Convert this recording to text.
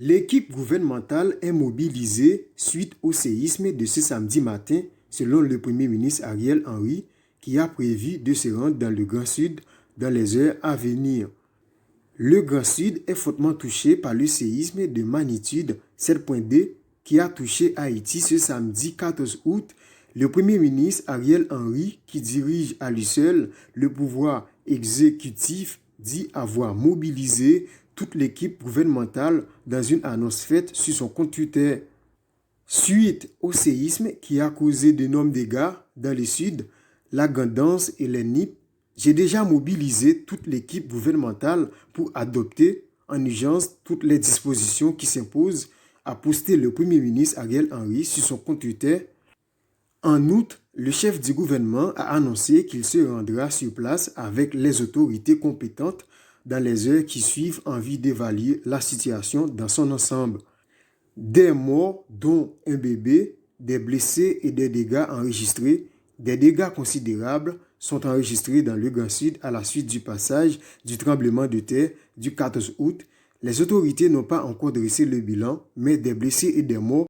L'équipe gouvernementale est mobilisée suite au séisme de ce samedi matin, selon le Premier ministre Ariel Henry, qui a prévu de se rendre dans le Grand Sud dans les heures à venir. Le Grand Sud est fortement touché par le séisme de magnitude 7.2 qui a touché Haïti ce samedi 14 août. Le Premier ministre Ariel Henry, qui dirige à lui seul le pouvoir exécutif, dit avoir mobilisé toute l'équipe gouvernementale dans une annonce faite sur son compte Twitter. Suite au séisme qui a causé d'énormes dégâts dans le sud, la Gandance et les NIP, j'ai déjà mobilisé toute l'équipe gouvernementale pour adopter en urgence toutes les dispositions qui s'imposent, a posté le Premier ministre Ariel Henry sur son compte Twitter. En outre, le chef du gouvernement a annoncé qu'il se rendra sur place avec les autorités compétentes dans les heures qui suivent en vue d'évaluer la situation dans son ensemble. Des morts, dont un bébé, des blessés et des dégâts enregistrés, des dégâts considérables sont enregistrés dans le Grand Sud à la suite du passage du tremblement de terre du 14 août. Les autorités n'ont pas encore dressé le bilan, mais des blessés et des morts